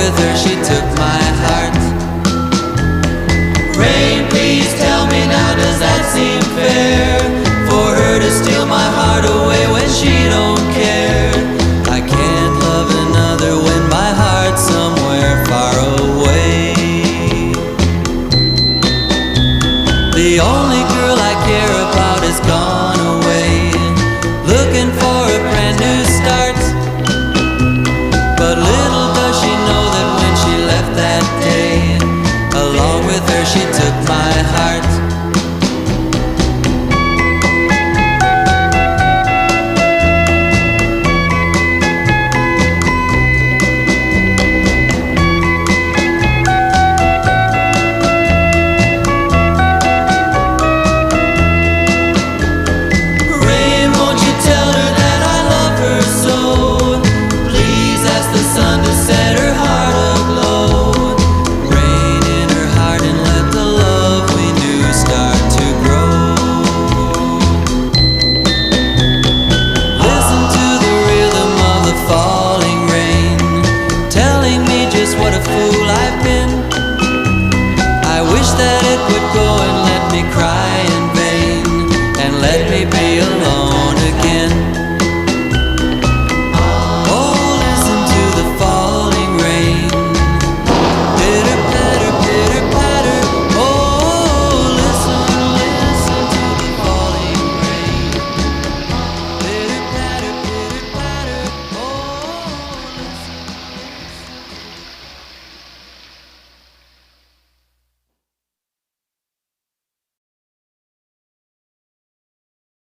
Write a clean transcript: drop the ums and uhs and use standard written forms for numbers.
with her she took my heart. Rain, please tell me now, does that seem fair? For her to steal my heart away when she don't care. I can't love another when my heart's somewhere far away. The only girl I care about is gone away, looking for a brand new start. But little does she know that when she left that day, along with her she took my heart. What a fool I've been. I wish that